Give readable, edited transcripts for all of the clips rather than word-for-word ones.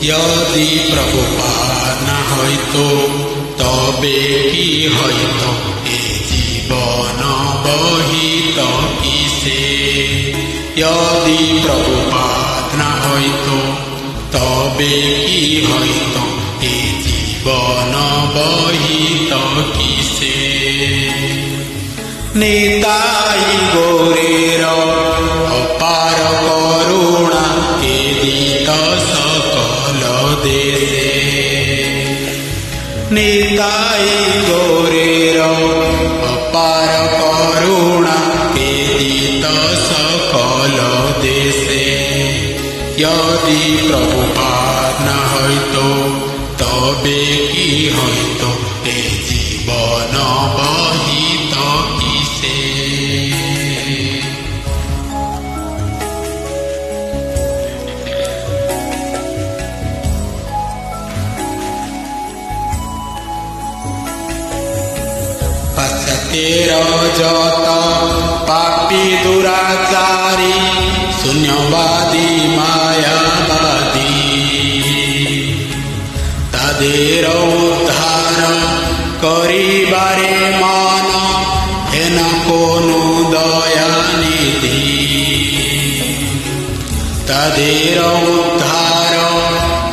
यदि प्रभुपाद न हईतो तबे कि हईतो ए जीवन बहित किसे। यदि प्रभुपाद न हईतो तबे कि हईतो ए जीवन बहित किसे। निताई गौरेर अपार करुणा केदित सकल देशे। निताई गौरेर अपार करुणा केदित सकल देशे। यदि प्रभुपाद न हईतो तबे कि हईतो ए जीवन बहित किसे। तेर जत पापी दुराचारी शून्यवादी मायावादी तादेर उद्धार करिबारे मन हेन कोनो दयानिधि। तादेर उद्धार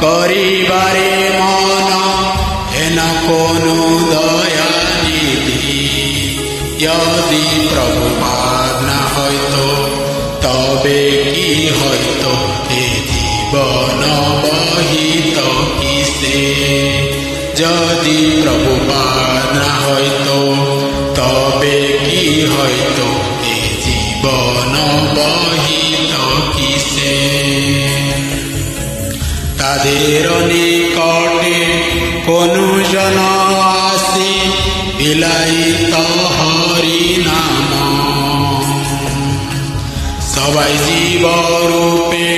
करिबारे मन हेन कोनो दयानिधि। यदि प्रभुपाद न हईतो तबे कि हईतो ए जीवन बहित किसे। यदि प्रभुपाद न हईतो तबे कि हईतो ए जीवन बहित किसे। तादेर निकटे कोनो जन आसी বিলাইত হরি নাম। সবাই জীব রূপে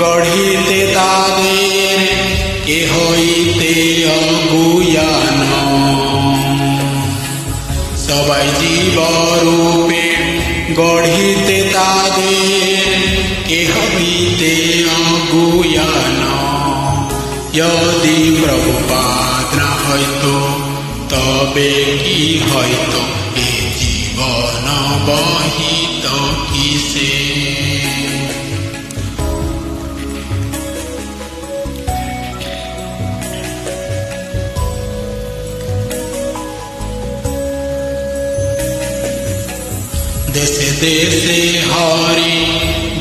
গঢ়িতে তাদের কে হইতে অগুয়ান। সবাই জীব রূপে গঢ়িতে তাদের কে হইতে অগুয়ান। यदि प्रभुपाद न हईतो तबे कि हईतो ए जीवन बहित किसे। देशे देशे हरि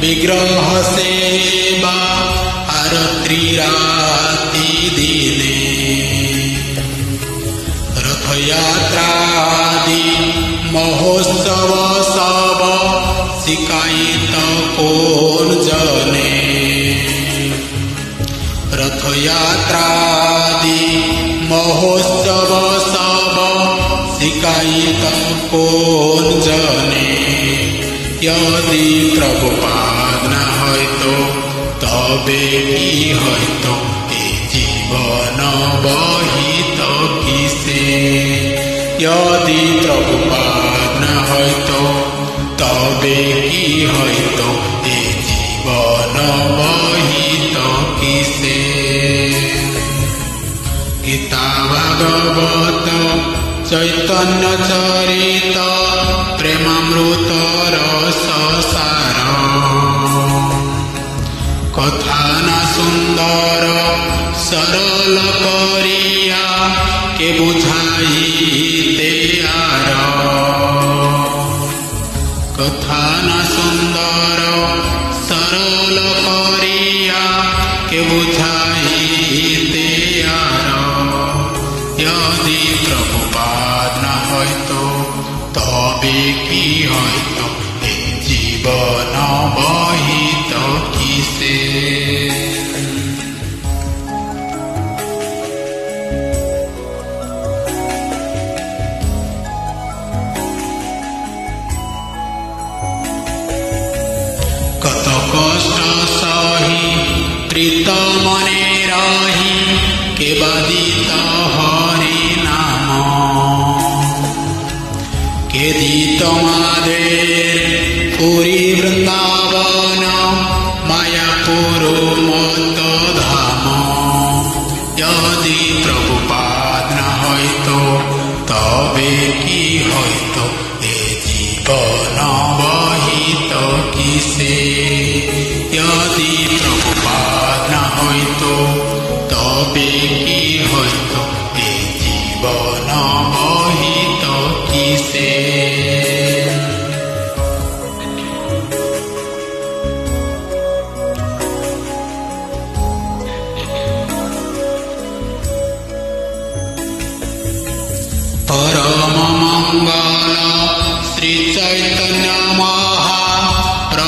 विग्रह सेवा आरती राति दिने। रथयात्रादि महोत्सव सब शिकायत कौन जने। रथयात्रादि महोत्सव सब शिकायत कौन जने। यदि प्रभुपाद न हईतो तबे कि हईतो ए जीवन बहित किसे। यदि प्रभुपाद न हईतो तबे कि हईतो ए जीवन बहित किसे। गीता भागवत चैतन्य चरित प्रेमामृत रस सार। कथा ना सुंदर सरल करिया के बुझाइते आर। कथा ना सुंदर सरल करिया के बुझाइते आर। यदि प्रभुपाद न हईतो तबे कि हईतो ए जीवन बहित किसे। कत कष्ट सही प्रीत मने रही के बादित हरि नाम। के दीत मादेर पुरी वृंदावन मायापुर मत धाम।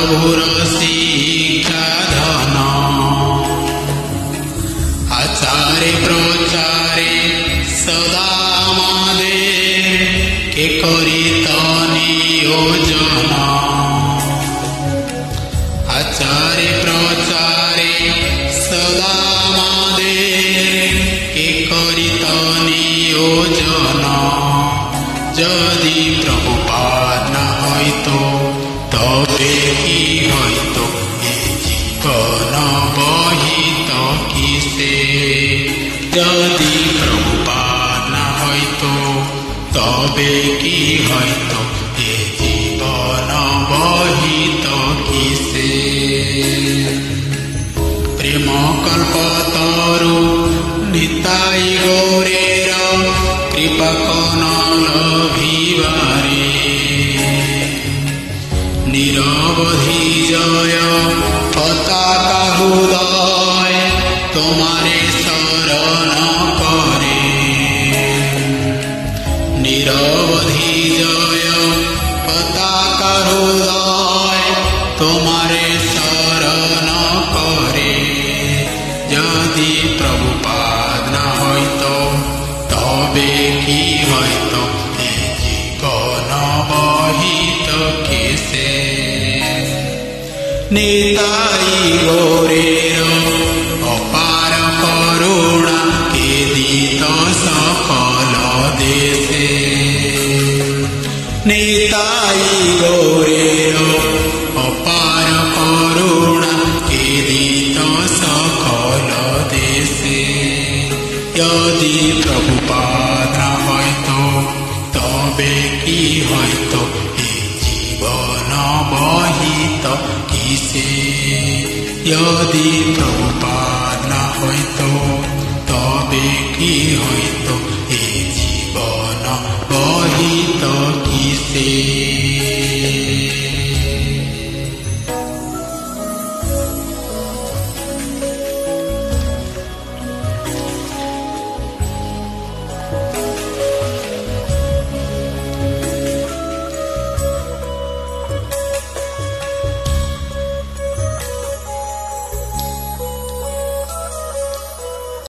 প্রভুর শিক্ষা ধন আচারে প্রচারে সদা আমাদের কে করিত নিয়োজন আচারে প্রচারে সদা আমাদের কে করিত নিয়োজন যদি প্রভুপাদ না হইতো তবে কি হইতো এ জীবন বহিত কিসে যদি প্রভুপাদ না হইতো তবে কি হইতো এ জীবন বহিত কিসে প্রেম কল্পতরু নিতাই গৌরের কৃপা কোন লভিবারে নিরবধি জয় পতাকা হৃদয় তোমারে শরণ করে নিরবধি জয় পতাকা হৃদয় তোমারে শরণ করে যদি প্রভুপাদ না হইতো তবে কি হইতো এ জীবন বহিত কেসে নিতাই গৌরের অপার করুণা কে দিত সকল দেশে নিতাই গৌরের অপার করুণা কে দিত সকল দেশে যদি প্রভুপাদ না হইতো তবে কি হইতো এ জীবন বহিত কিসে যদি প্রভুপাদ না হইতো তবে কি হইতো